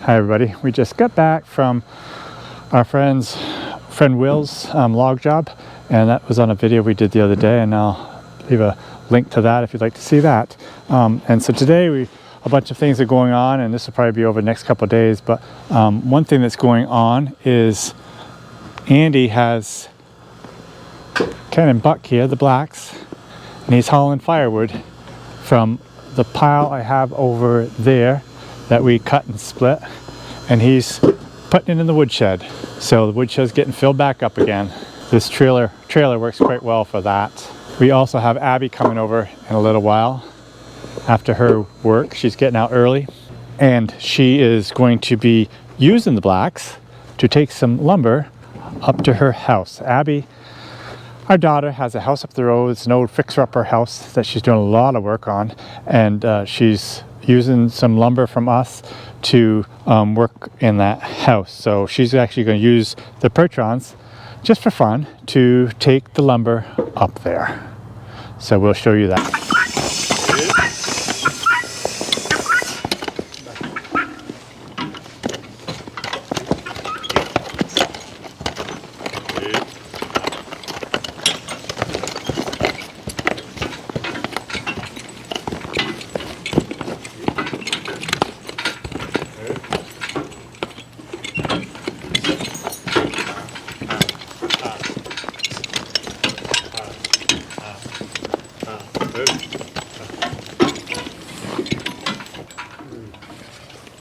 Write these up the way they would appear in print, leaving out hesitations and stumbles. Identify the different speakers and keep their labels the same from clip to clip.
Speaker 1: Hi everybody, we just got back from our friend Will's log job, and that was on a video we did the other day, and I'll leave a link to that if you'd like to see that. And so today a bunch of things are going on, and this will probably be over the next couple of days, but one thing that's going on is Andy has Ken and Buck here, the blacks, and he's hauling firewood from the pile I have over there that we cut and split, and he's putting it in the woodshed. So the woodshed's getting filled back up again. This trailer works quite well for that. We also have Abby coming over in a little while after her work. She's getting out early, and she is going to be using the blacks to take some lumber up to her house. Abby, our daughter, has a house up the road. It's an old fixer-upper house that she's doing a lot of work on, and she's using some lumber from us to work in that house. So she's actually going to use the Percherons just for fun to take the lumber up there. So we'll show you that.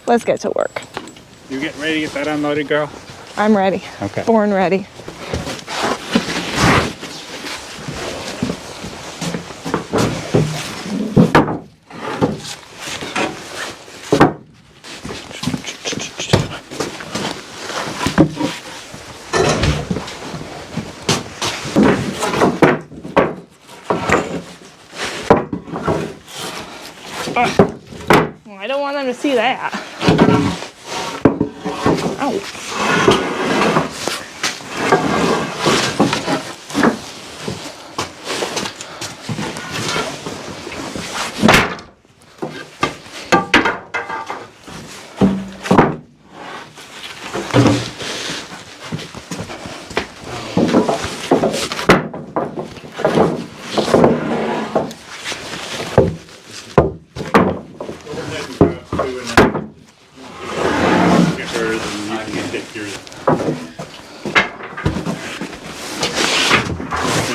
Speaker 2: Let's get to work.
Speaker 1: You getting ready to get that unloaded, girl?
Speaker 2: I'm ready.
Speaker 1: Okay.
Speaker 2: Born ready. Well, I don't want them to see that. Ow.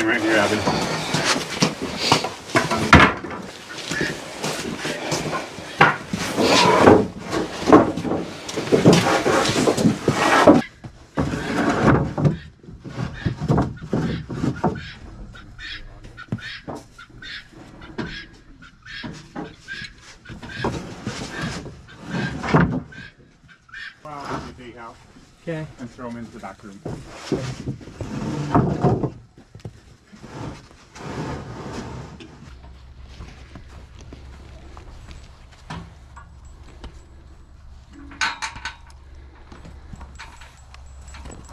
Speaker 1: Right here, Abby. Okay. And throw them into the back room.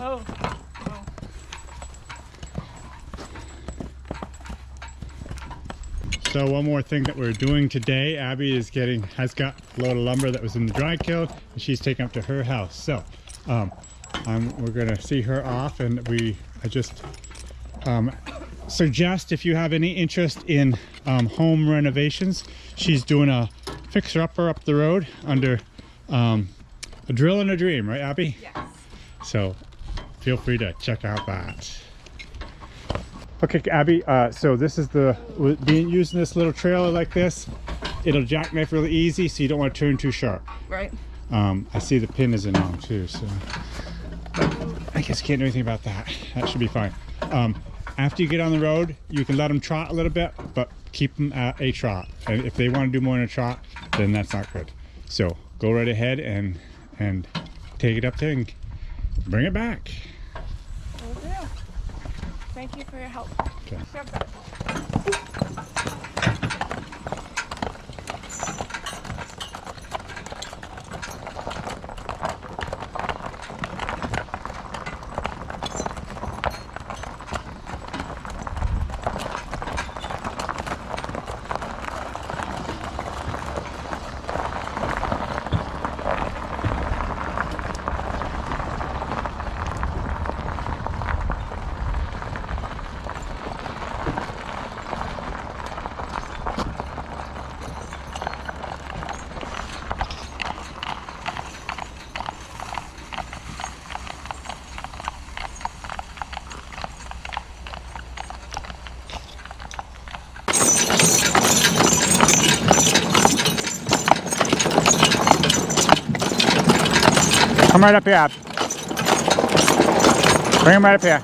Speaker 2: Oh.
Speaker 1: So one more thing that we're doing today, Abby has got a load of lumber that was in the dry kiln, and she's taking up to her house. So we're gonna see her off, and I just suggest, if you have any interest in home renovations, she's doing a fixer-upper up the road under a drill and a dream, right, Abby?
Speaker 2: Yes.
Speaker 1: So feel free to check out that. Okay, Abby, so this is using this little trailer like this. It'll jackknife really easy, so you don't want to turn too sharp.
Speaker 2: Right.
Speaker 1: I see the pin is in wrong too, so I guess you can't do anything about that. That should be fine. After you get on the road, you can let them trot a little bit, but keep them at a trot. And if they want to do more than a trot, then that's not good. So go right ahead and take it up there and bring it back.
Speaker 2: Will do. Thank you for your help.
Speaker 1: Okay.
Speaker 2: Grab that.
Speaker 1: Come right up here, Ab. Bring him right up here.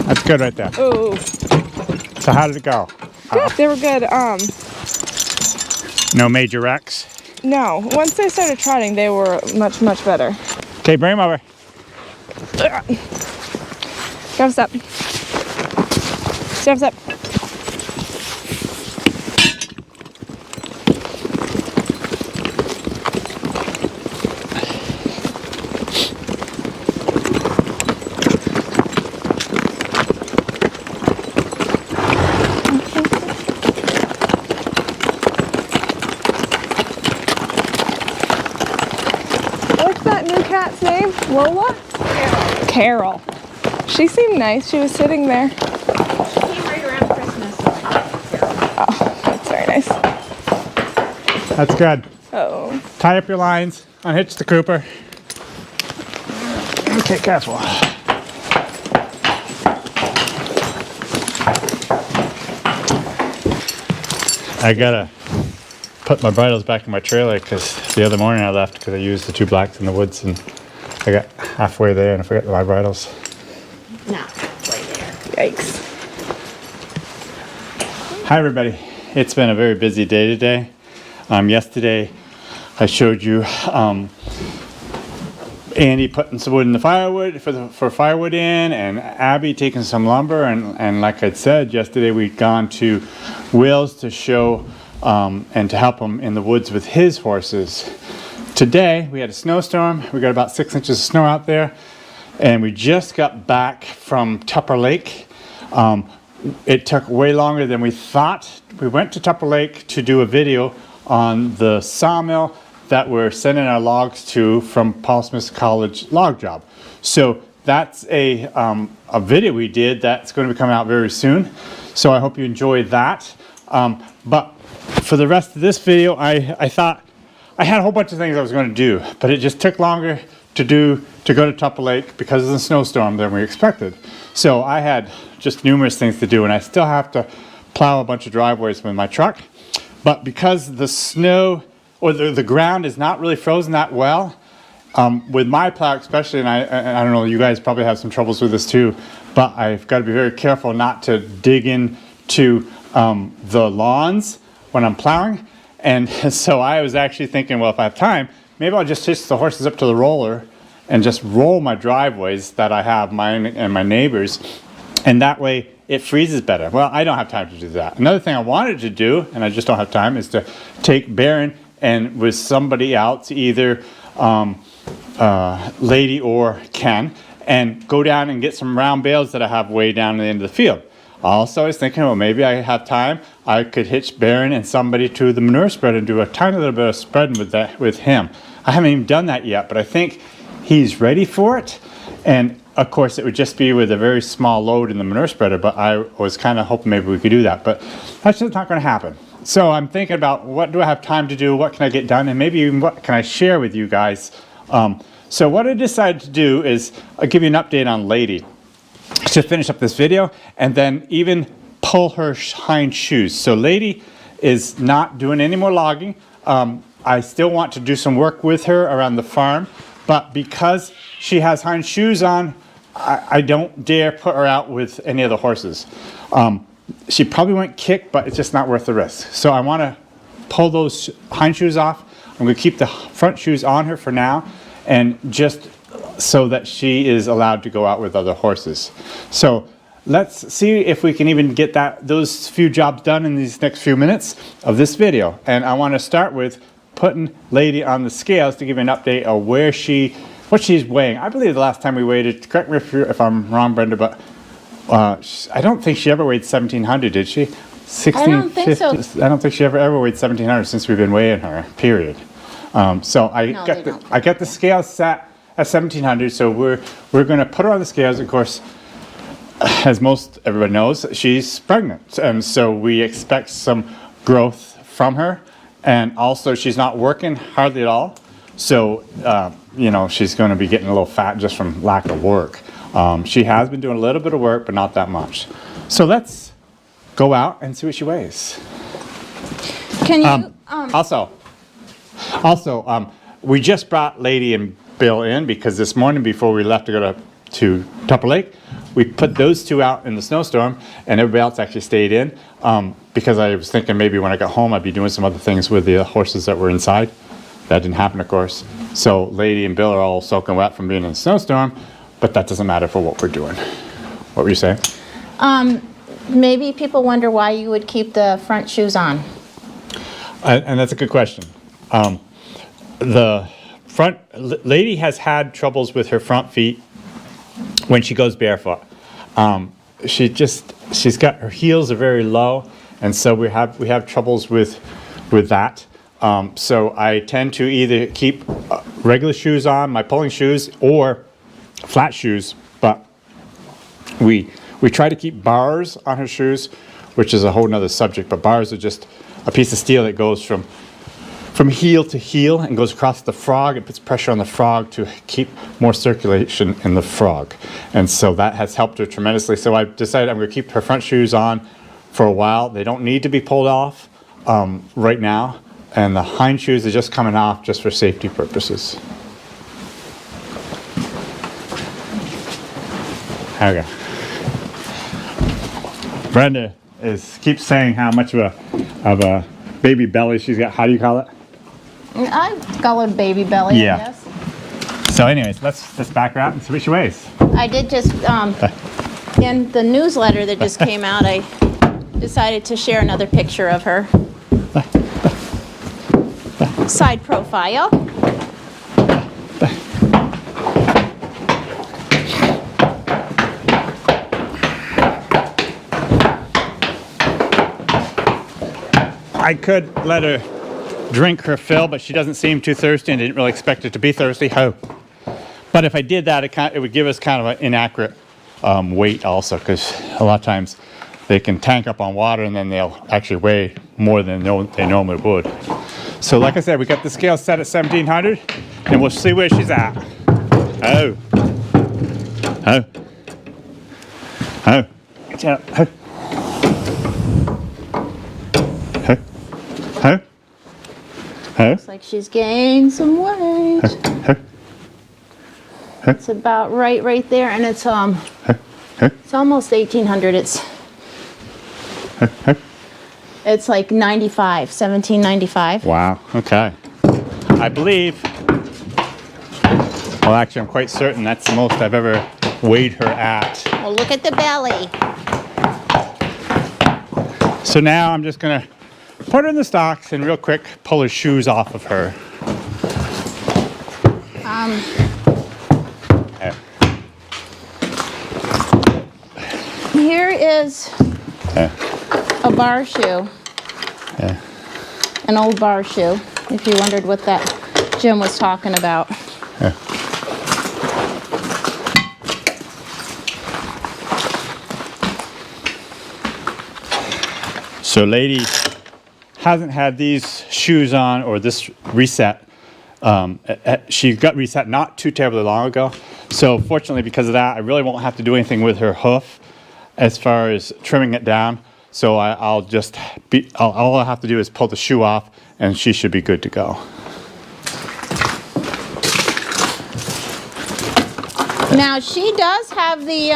Speaker 1: That's good right there.
Speaker 2: Oh,
Speaker 1: So how did it go?
Speaker 2: good. They were good.
Speaker 1: No major wrecks?
Speaker 2: No, once they started trotting, they were much, much better.
Speaker 1: Okay, bring him over.
Speaker 2: Grab a step. Step, step. What's that new cat's name? Lola? Carol. She seemed nice. She was sitting there.
Speaker 3: She came right around Christmas.
Speaker 2: Oh, that's very nice.
Speaker 1: That's good.
Speaker 2: Oh.
Speaker 1: Tie up your lines, unhitch the Cooper. Okay, careful. I gotta put my bridles back in my trailer because the other morning I left because I used the two blacks in the woods and I got halfway there and I forgot my bridles.
Speaker 3: No, right there.
Speaker 2: Yikes.
Speaker 1: Hi everybody, it's been a very busy day today. Yesterday I showed you Andy putting some wood in the firewood for firewood in, and Abby taking some lumber, and like I said yesterday, we'd gone to Will's to show and to help him in the woods with his horses. Today we had a snowstorm. We got about 6 inches of snow out there, and we just got back from Tupper Lake. It took way longer than we thought. We went to Tupper Lake to do a video on the sawmill that we're sending our logs to from Paul Smith's College log job. So that's a video we did that's going to be coming out very soon. So I hope you enjoy that. But for the rest of this video, I thought I had a whole bunch of things I was going to do, but it just took longer to go to Tupper Lake because of the snowstorm than we expected. So I had just numerous things to do, and I still have to plow a bunch of driveways with my truck. But because the snow or the ground is not really frozen that well, with my plow especially, and I don't know, you guys probably have some troubles with this too, but I've got to be very careful not to dig into the lawns when I'm plowing. And so I was actually thinking, well, if I have time, maybe I'll just hitch the horses up to the roller and just roll my driveways that I have, mine and my neighbors, and that way it freezes better. Well, I don't have time to do that. Another thing I wanted to do, and I just don't have time, is to take Baron and with somebody else, either Lady or Ken, and go down and get some round bales that I have way down at the end of the field. Also, I was thinking, well, maybe I have time. I could hitch Baron and somebody to the manure spread and do a tiny little bit of spreading with him. I haven't even done that yet, but I think he's ready for it. And of course, it would just be with a very small load in the manure spreader, but I was kind of hoping maybe we could do that. But that's just not going to happen. So I'm thinking about what do I have time to do, what can I get done, and maybe even what can I share with you guys. So what I decided to do is I'll give you an update on Lady to finish up this video, and then even pull her hind shoes. So Lady is not doing any more logging. I still want to do some work with her around the farm, but because she has hind shoes on, I don't dare put her out with any of the horses. She probably won't kick, but it's just not worth the risk. So I want to pull those hind shoes off. I'm going to keep the front shoes on her for now, and just so that she is allowed to go out with other horses. So let's see if we can even get those few jobs done in these next few minutes of this video. And I want to start with putting Lady on the scales to give you an update of what she's weighing. I believe the last time we weighed it, correct me if I'm wrong, Brenda, but I don't think she ever weighed 1,700, did she? 16,
Speaker 3: I don't think so.
Speaker 1: I don't think she ever weighed 1,700 since we've been weighing her, period. So
Speaker 3: No, they don't.
Speaker 1: I got the scales set at 1700. So we're going to put her on the scales. Of course, as most everybody knows, she's pregnant, and so we expect some growth from her. And also, she's not working hardly at all. So you know, she's going to be getting a little fat just from lack of work. She has been doing a little bit of work, but not that much. So let's go out and see what she weighs.
Speaker 2: Can you?
Speaker 1: Also, we just brought Lady and Bill in because this morning before we left to go to Tupper Lake, we put those two out in the snowstorm, and everybody else actually stayed in because I was thinking maybe when I got home I'd be doing some other things with the horses that were inside. That didn't happen, of course. So Lady and Bill are all soaking wet from being in the snowstorm, but that doesn't matter for what we're doing. What were you saying?
Speaker 3: Maybe people wonder why you would keep the front shoes on.
Speaker 1: And that's a good question. The front Lady has had troubles with her front feet when she goes barefoot. She's got her heels are very low, and so we have troubles with that. So I tend to either keep regular shoes on, my pulling shoes, or flat shoes. But we try to keep bars on her shoes, which is a whole nother subject. But bars are just a piece of steel that goes from heel to heel and goes across the frog. It puts pressure on the frog to keep more circulation in the frog. And so that has helped her tremendously. So I've decided I'm going to keep her front shoes on for a while. They don't need to be pulled off right now. And the hind shoes are just coming off just for safety purposes. Okay. Brenda keeps saying how much of a baby belly she's got. How do you call it?
Speaker 3: I call it baby belly,
Speaker 1: Yeah.
Speaker 3: I guess.
Speaker 1: So anyways, let's back her out and see what she weighs.
Speaker 3: I did just, in the newsletter that just came out, I decided to share another picture of her. Side profile.
Speaker 1: I could let her drink her fill, but she doesn't seem too thirsty, and I didn't really expect it to be thirsty. Oh. But if I did that, it would give us kind of an inaccurate weight also, because a lot of times they can tank up on water and then they'll actually weigh more than they normally would. So like I said, we got the scale set at 1700, and we'll see where she's at. Oh. Oh. Oh. Get out. Oh. Oh. Oh. Oh.
Speaker 3: Looks like she's gained some weight.
Speaker 1: Oh.
Speaker 3: It's about right there, and it's almost 1800. It's like 1795.
Speaker 1: Wow, okay. I believe, well actually I'm quite certain that's the most I've ever weighed her at.
Speaker 3: Well, look at the belly.
Speaker 1: So now I'm just gonna put her in the stocks and real quick pull her shoes off of her. There.
Speaker 3: Here is
Speaker 1: Yeah.
Speaker 3: a bar shoe,
Speaker 1: Yeah.
Speaker 3: an old bar shoe, if you wondered what that Jim was talking about.
Speaker 1: Yeah. So Lady hasn't had these shoes on or this reset. She got reset not too terribly long ago. So fortunately because of that, I really won't have to do anything with her hoof as far as trimming it down. So all I have to do is pull the shoe off and she should be good to go.
Speaker 3: Now she does have the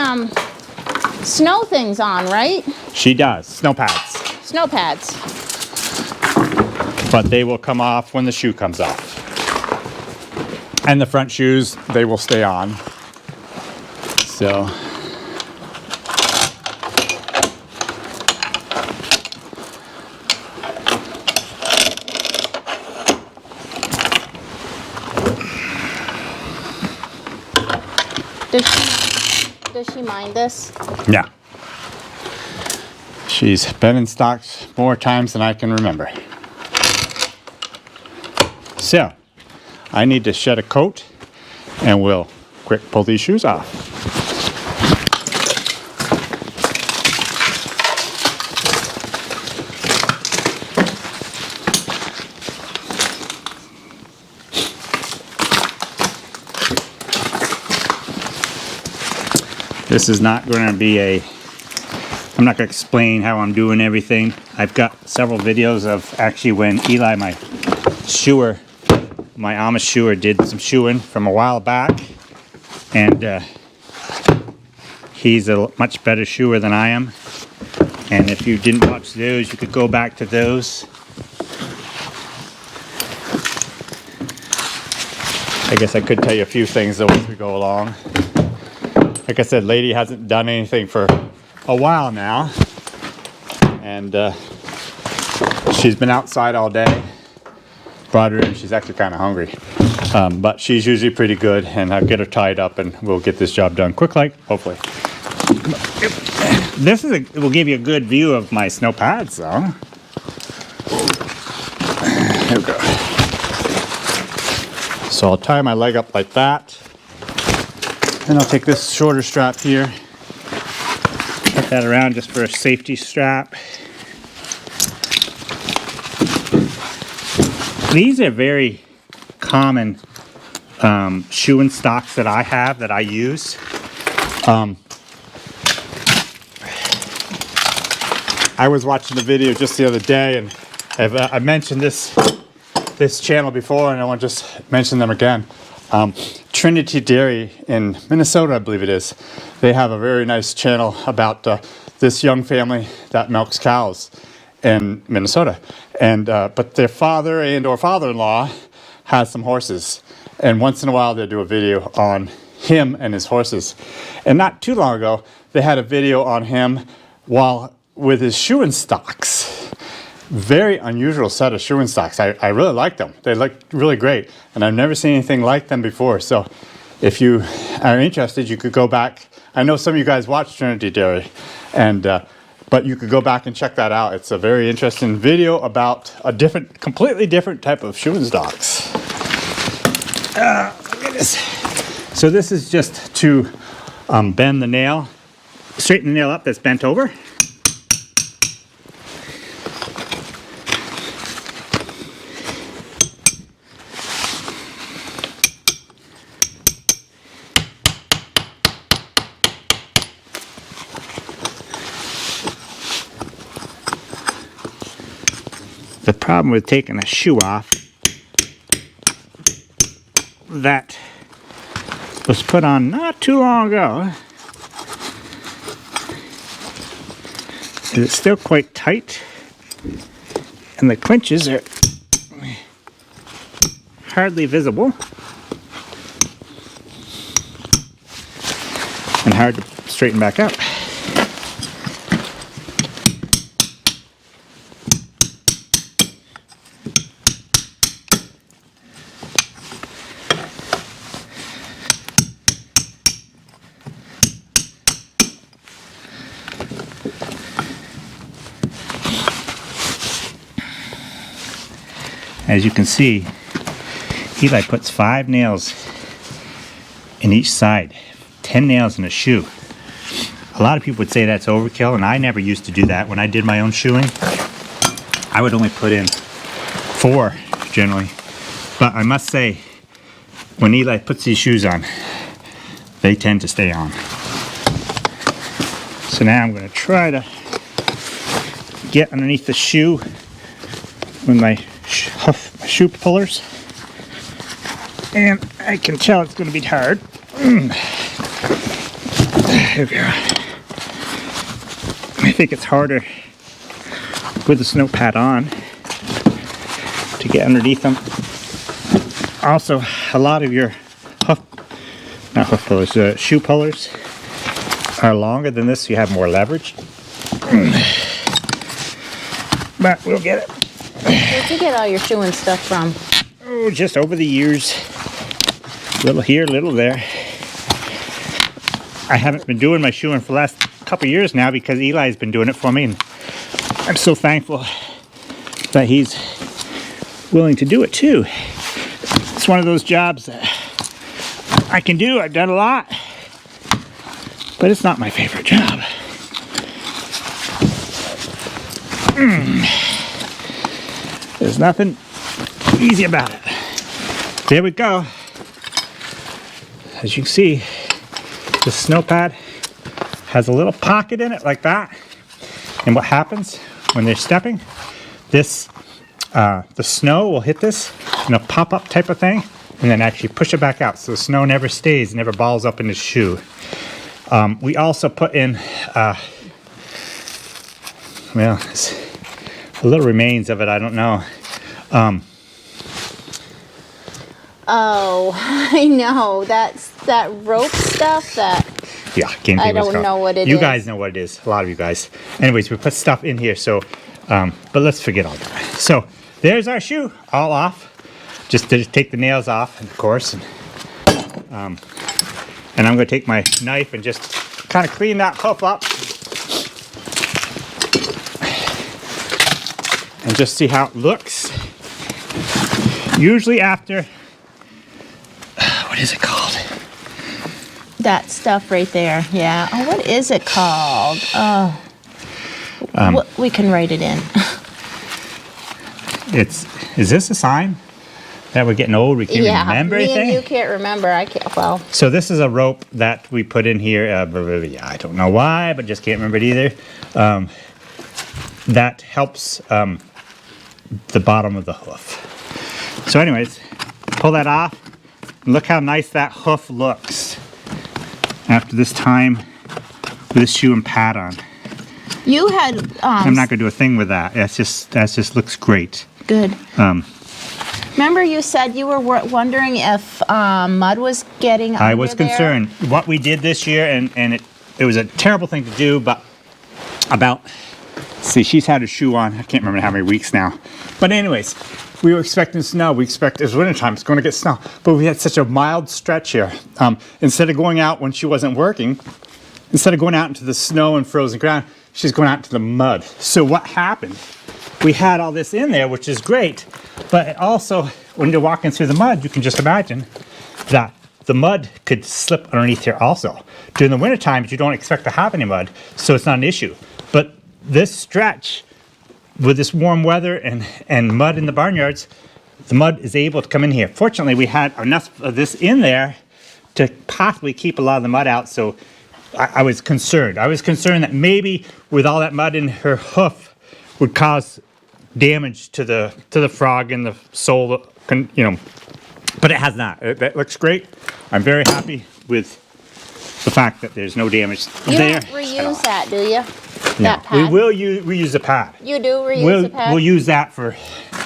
Speaker 3: snow things on, right?
Speaker 1: She does, snow pads.
Speaker 3: Snow pads.
Speaker 1: But they will come off when the shoe comes off. And the front shoes, they will stay on. So.
Speaker 3: Does she mind this?
Speaker 1: Yeah. She's been in stocks more times than I can remember. So, I need to shed a coat, and we'll quick pull these shoes off. This is not going to be I'm not going to explain how I'm doing everything. I've got several videos of actually when Eli, my Amish shoer, did some shoeing from a while back. And he's a much better shoer than I am. And if you didn't watch those, you could go back to those. I guess I could tell you a few things though as we go along. Like I said, lady hasn't done anything for a while now, and she's been outside all day. Brought her in, she's actually kind of hungry, but she's usually pretty good, and I'll get her tied up and we'll get this job done quick, like, hopefully. This will give you a good view of my snow pads though. Here we go. So I'll tie my leg up like that. Then I'll take this shorter strap here, put that around just for a safety strap. These are very common shoeing stocks that I have, that I use. I was watching the video just the other day, and I mentioned this channel before, and I want to just mention them again. Trinity Dairy in Minnesota, I believe it is. They have a very nice channel about this young family that milks cows in Minnesota, and but their father or father-in-law has some horses, and once in a while they do a video on him and his horses. And not too long ago, they had a video on him with his shoeing stocks. Very unusual set of shoeing stocks. I really like them. They look really great, and I've never seen anything like them before. So if you are interested, you could go back. I know some of you guys watch Trinity Dairy, and but you could go back and check that out. It's a very interesting video about a completely different type of shoeing stocks. Look at this. So this is just to bend the nail, straighten the nail up that's bent over. The problem with taking a shoe off that was put on not too long ago is it's still quite tight, and the clinches are hardly visible and hard to straighten back up. As you can see, Eli puts 5 nails in each side, 10 nails in a shoe. A lot of people would say that's overkill, and I never used to do that. When I did my own shoeing, I would only put in 4 generally. But I must say, when Eli puts these shoes on, they tend to stay on. So now I'm going to try to get underneath the shoe with my shoe pullers, and I can tell it's going to be hard. There we go. I think it's harder with the snow pad on to get underneath them. Also, a lot of your shoe pullers are longer than this, so you have more leverage. But we'll get it.
Speaker 3: Where'd you get all your shoeing stuff from?
Speaker 1: Oh, just over the years. Little here, little there. I haven't been doing my shoeing for the last couple years now because Eli's been doing it for me, and I'm so thankful that he's willing to do it too. That's It's one of those jobs that I can do. I've done a lot, but it's not my favorite job. There's nothing easy about it. There we go. As you can see, the snow pad has a little pocket in it like that. And what happens when they're stepping, this, the snow will hit this in a pop-up type of thing and then actually push it back out. So the snow never stays, never balls up in the shoe. We also put in, well, it's a little remains of it, I don't know.
Speaker 3: Oh, I know. That's that rope stuff that...
Speaker 1: Yeah, can't
Speaker 3: I don't know what it is.
Speaker 1: You guys know what it is, a lot of you guys. Anyways, we put stuff in here, so, but let's forget all that. So, there's our shoe, all off. Just to take the nails off, of course. And I'm going to take my knife and just kind of clean that hoof up. And just see how it looks. Usually after, what is it called?
Speaker 3: That stuff right there, yeah. Oh, what is it called? Oh, we can write it in.
Speaker 1: Is this a sign that we're getting old? We can't remember anything?
Speaker 3: Me and you can't remember. I can't. Well,
Speaker 1: so this is a rope that we put in here. Yeah, I don't know why, but just can't remember it either. That helps the bottom of the hoof. So, anyways, pull that off. And look how nice that hoof looks after this time with this shoe and pad on.
Speaker 3: you had.
Speaker 1: I'm not going to do a thing with that. That just looks great.
Speaker 3: Good. Remember you said you were wondering if mud was getting under there?
Speaker 1: I was concerned. What we did this year, and it was a terrible thing to do, but see, she's had her shoe on, I can't remember how many weeks now. But anyways, we were expecting snow. We expect it was wintertime, it's going to get snow. But we had such a mild stretch here. Instead of going out when she wasn't working, instead of going out into the snow and frozen ground, she's going out into the mud. So what happened? We had all this in there, which is great, but also when you're walking through the mud, you can just imagine that the mud could slip underneath here also. During the winter times, you don't expect to have any mud, so it's not an issue. But this stretch, with this warm weather and mud in the barnyards, the mud is able to come in here. Fortunately, we had enough of this in there to possibly keep a lot of the mud out, so I was concerned. I was concerned that maybe with all that mud in her hoof would cause damage to the frog and the sole, you know, but it has not. That looks great. I'm very happy with the fact that there's no damage there.
Speaker 3: You don't reuse that, do you?
Speaker 1: No,
Speaker 3: That pad?
Speaker 1: we will reuse the pad.
Speaker 3: You do reuse the pad?
Speaker 1: We'll use that for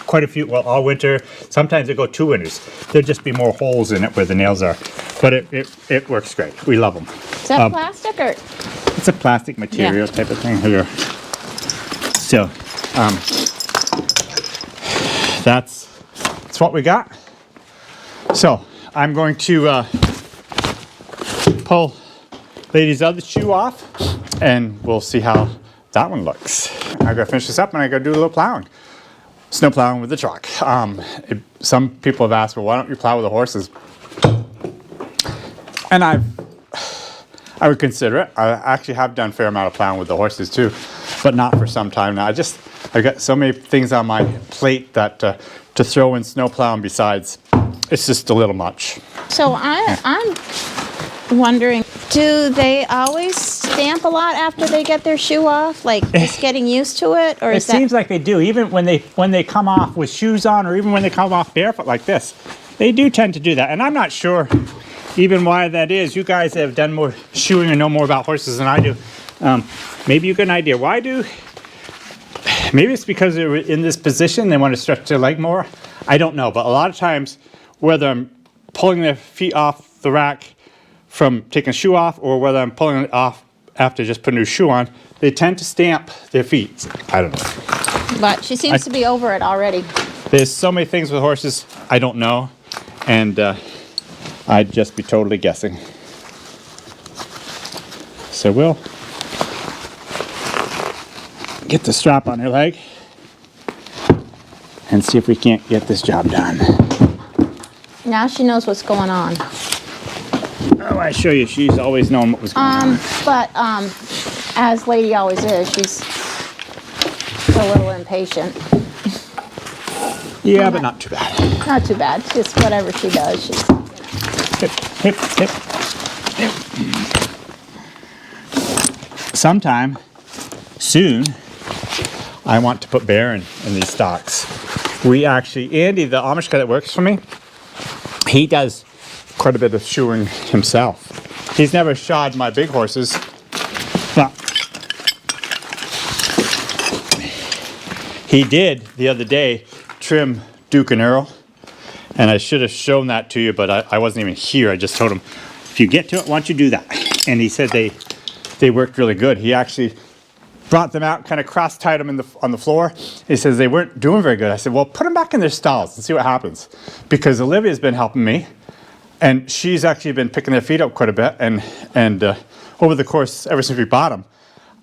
Speaker 1: quite a few, well, all winter. Sometimes it go 2 winters. There'll just be more holes in it where the nails are. But it works great. We love them.
Speaker 3: Is that plastic or?
Speaker 1: It's a plastic material type of thing here. So, that's what we got. So, I'm going to pull Lady's other shoe off, and we'll see how that one looks. I gotta finish this up, and I gotta do a little plowing. Snow plowing with the truck. Some people have asked, well, why don't you plow with the horses? And I would consider it. I actually have done a fair amount of plowing with the horses too, but not for some time now. I've got so many things on my plate that to throw in snow plowing besides, it's just a little much.
Speaker 3: So I'm wondering, do they always stamp a lot after they get their shoe off? Like just getting used to it, or
Speaker 1: it seems like they do. Even when they come off with shoes on, or even when they come off barefoot like this, they do tend to do that. And I'm not sure even why that is. You guys have done more shoeing and know more about horses than I do. Maybe you get an idea. Maybe it's because they're in this position, they want to stretch their leg more. I don't know, but a lot of times, whether I'm pulling their feet off the rack from taking a shoe off, or whether I'm pulling it off after just putting a new shoe on, they tend to stamp their feet. I don't know.
Speaker 3: But she seems to be over it already.
Speaker 1: There's so many things with horses I don't know, and I'd just be totally guessing. So we'll get the strap on her leg and see if we can't get this job done.
Speaker 3: Now she knows what's going on.
Speaker 1: Oh, I show you, she's always known what was going on.
Speaker 3: But as Lady always is, she's a little impatient.
Speaker 1: Yeah, but not too bad.
Speaker 3: Not too bad. Just whatever she does. She's, you know.
Speaker 1: Hip, hip, hip. Sometime soon, I want to put Baron in these stocks. We actually, Andy, the Amish guy that works for me, he does quite a bit of shoeing himself. He's never shod my big horses, but he did the other day trim Duke and Earl, and I should have shown that to you, but I wasn't even here. I just told him, if you get to it, why don't you do that? And he said they worked really good. He actually brought them out, kind of cross-tied them on the floor. He says they weren't doing very good. I said, well, put them back in their stalls and see what happens. Because Olivia's been helping me, and she's actually been picking their feet up quite a bit. And over the course, ever since we bought them,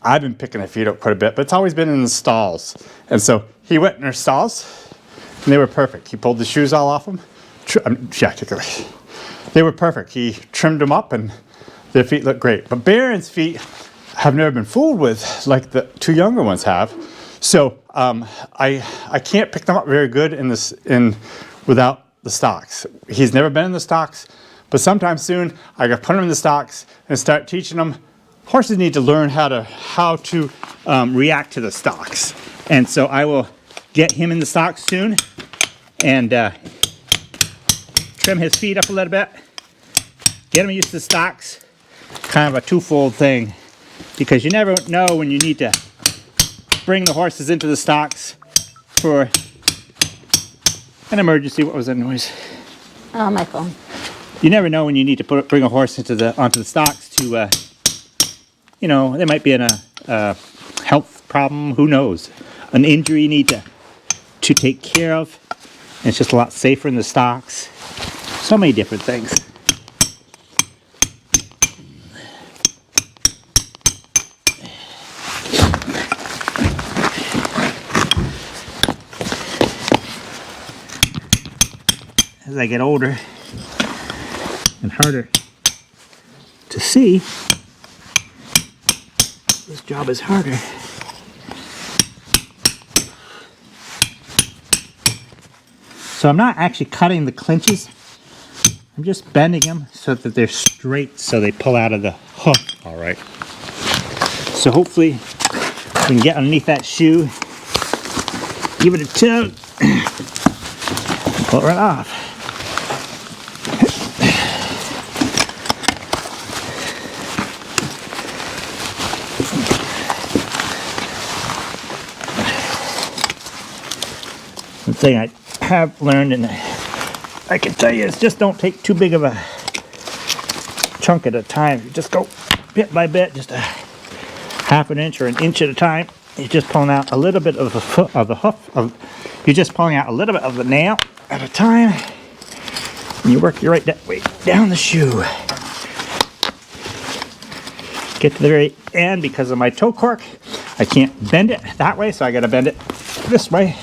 Speaker 1: I've been picking their feet up quite a bit, but it's always been in the stalls. And so he went in their stalls, and they were perfect. He pulled the shoes all off them. Yeah, take it away. They were perfect. He trimmed them up, and their feet look great. But Baron's feet have never been fooled with like the two younger ones have. So I can't pick them up very good without the stocks. He's never been in the stocks, but sometime soon I got to put him in the stocks and start teaching them. Horses need to learn how to react to the stocks. And so I will get him in the stocks soon and trim his feet up a little bit, get him used to the stocks. Kind of a twofold thing, because you never know when you need to bring the horses into the stocks for an emergency. What was that noise?
Speaker 3: Oh, my phone.
Speaker 1: You never know when you need to bring a horse onto the stocks to, you know, they might be in a health problem. Who knows? An injury you need to take care of. And it's just a lot safer in the stocks. So many different things. As I get older and harder to see, this job is harder. So I'm not actually cutting the clinches. I'm just bending them so that they're straight, so they pull out of the hoof. All right. So hopefully we can get underneath that shoe, give it a tug, pull it right off. The thing I have learned, and I can tell you, is just don't take too big of a chunk at a time. You just go bit by bit, just a half an inch or an inch at a time. You're just pulling out a little bit of the foot of the hoof. You're just pulling out a little bit of the nail at a time, and you work your right way down the shoe. Get to the very end. Because of my toe cork, I can't bend it that way, so I got to bend it this way.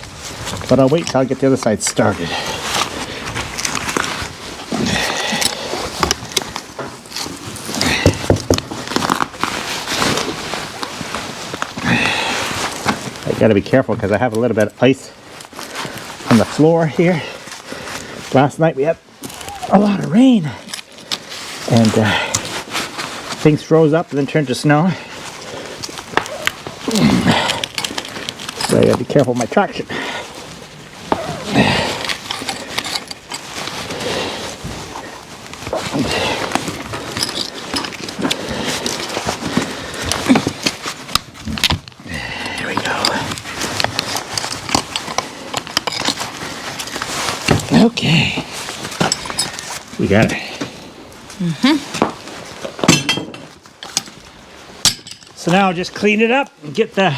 Speaker 1: But I'll wait till I get the other side started. I got to be careful because I have a little bit of ice on the floor here. Last night we had a lot of rain, and things froze up and then turned to snow. So I got to be careful with my traction. There we go. Okay. We got it. So now I'll just clean it up and get the... I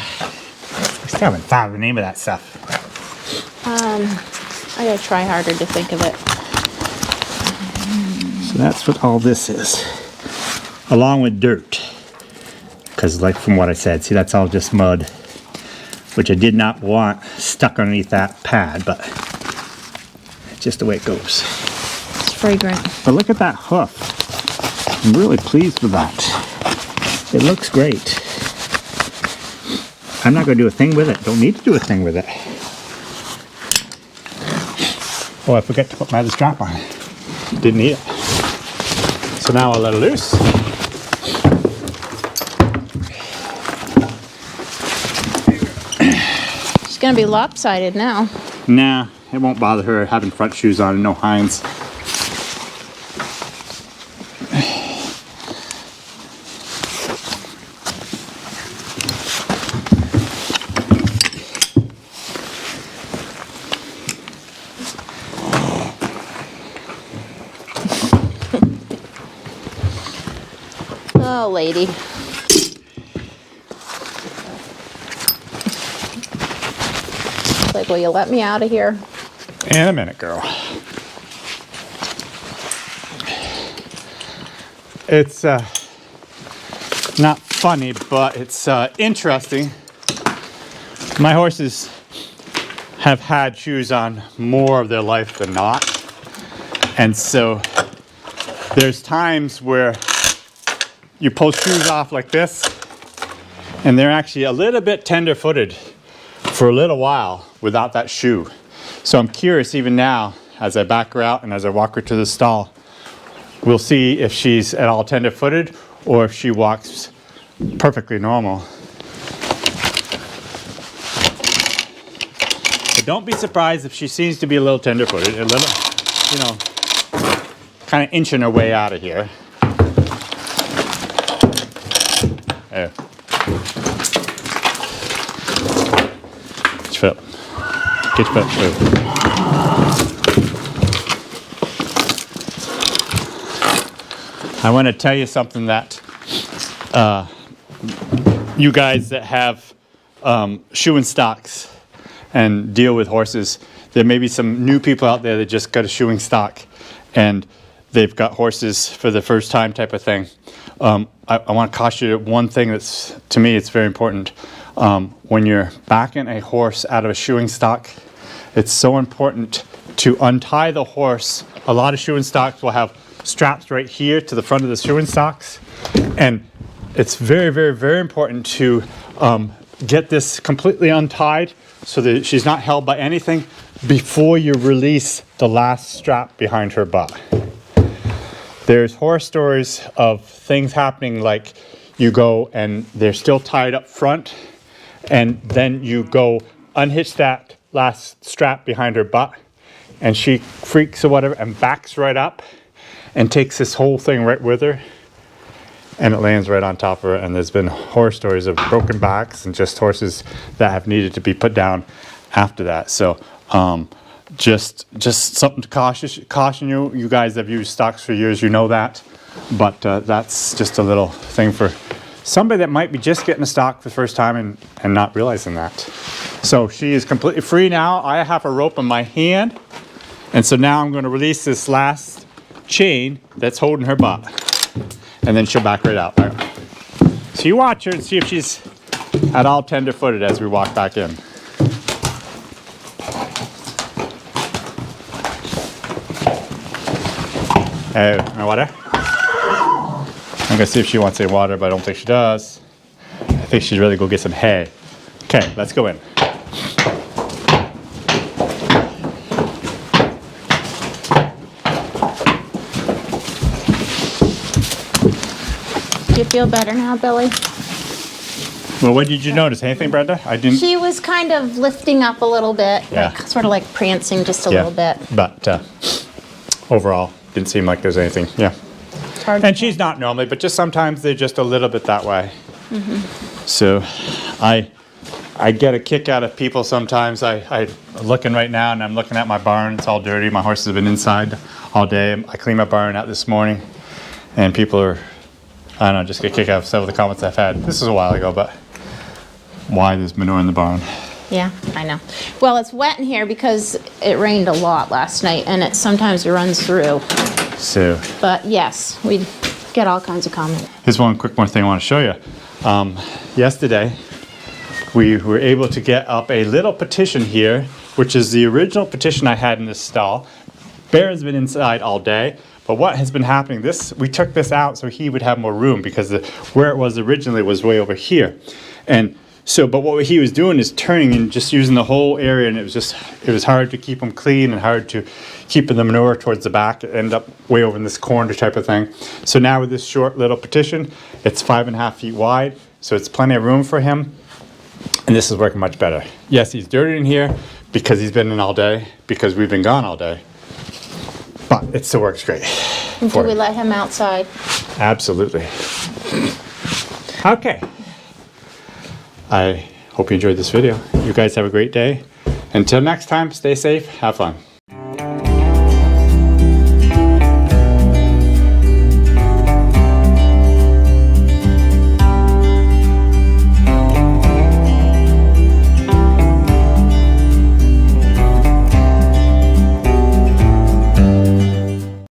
Speaker 1: still haven't found the name of that stuff.
Speaker 3: I gotta try harder to think of it.
Speaker 1: So that's what all this is, along with dirt. Because like from what I said, see, that's all just mud, which I did not want stuck underneath that pad, but it's just the way it goes.
Speaker 3: fragrant.
Speaker 4: But look at that hoof. I'm really pleased with that. It looks great. I'm not going to do a thing with it. Don't need to do a thing with it. Oh, I forgot to put my other strap on. Didn't need it. So now I'll let it loose.
Speaker 3: It's gonna be lopsided now.
Speaker 4: Nah, it won't bother her having front shoes on and no hinds.
Speaker 3: Oh, lady. It's like, will you let me out of here?
Speaker 4: In a minute, girl. It's not funny, but it's interesting. My horses have had shoes on more of their life than not. And so there's times where you pull shoes off like this, and they're actually a little bit tender-footed for a little while without that shoe. So I'm curious even now, as I back her out and as I walk her to the stall, we'll see if she's at all tender-footed or if she walks perfectly normal. But don't be surprised if she seems to be a little tender-footed, a little, you know, kind of inching her way out of here. There. Get your foot. Get your foot through. I want to tell you something that you guys that have shoe and stocks and deal with horses, there may be some new people out there that just got a shoeing stock and they've got horses for the first time type of thing. I want to caution you one thing that's, to me, it's very important. When you're backing a horse out of a shoeing stock, it's so important to untie the horse. A lot of shoeing stocks will have straps right here to the front of the shoeing stocks. And it's very, very, very important to get this completely untied so that she's not held by anything before you release the last strap behind her butt. There's horror stories of things happening like you go and they're still tied up front and then you go unhitch that last strap behind her butt and she freaks or whatever and backs right up and takes this whole thing right with her and it lands right on top of her. And there's been horror stories of broken backs and just horses that have needed to be put down after that. So just something to caution you. You guys have used stocks for years, you know that. But that's just a little thing for somebody that might be just getting a stock for the first time and not realizing that. So she is completely free now. I have a rope in my hand. And so now I'm going to release this last chain that's holding her butt. And then she'll back right out. All right. So you watch her and see if she's at all tender-footed as we walk back in. My water? I'm gonna see if she wants any water, but I don't think she does. I think she'd really go get some hay. Okay, let's go in.
Speaker 3: Do you feel better now, Billy?
Speaker 4: Well, what did you notice? Anything, Brenda? I didn't.
Speaker 3: She was kind of lifting up a little bit,
Speaker 4: Yeah.
Speaker 3: like, sort of like prancing just a little bit.
Speaker 4: But overall, didn't seem like there's anything. Yeah.
Speaker 3: It's hard
Speaker 4: And
Speaker 3: to
Speaker 4: she's not normally, but just sometimes they're just a little bit that way. So I get a kick out of people sometimes. I'm looking right now and I'm looking at my barn. It's all dirty. My horses have been inside all day. I cleaned my barn out this morning and people are, I don't know, just get a kick out of some of the comments I've had. This is a while ago, but why there's manure in the barn.
Speaker 3: Yeah, I know. Well, it's wet in here because it rained a lot last night and it sometimes runs through.
Speaker 4: So
Speaker 3: But yes, we get all kinds of comments.
Speaker 4: here's one quick more thing I want to show you. Yesterday, we were able to get up a little petition here, which is the original petition I had in this stall. Bear has been inside all day, but what has been happening, we took this out so he would have more room because where it was originally was way over here. And so, but what he was doing is turning and just using the whole area, and it was hard to keep them clean and hard to keep the manure towards the back. It ended up way over in this corner type of thing. So now with this short little partition, it's 5.5 feet wide, so it's plenty of room for him. And this is working much better. Yes, he's dirty in here because he's been in all day, because we've been gone all day. But it still works great.
Speaker 3: Do we let him outside?
Speaker 4: Absolutely. Okay. I hope you enjoyed this video. You guys have a great day. Until next time, stay safe, have fun.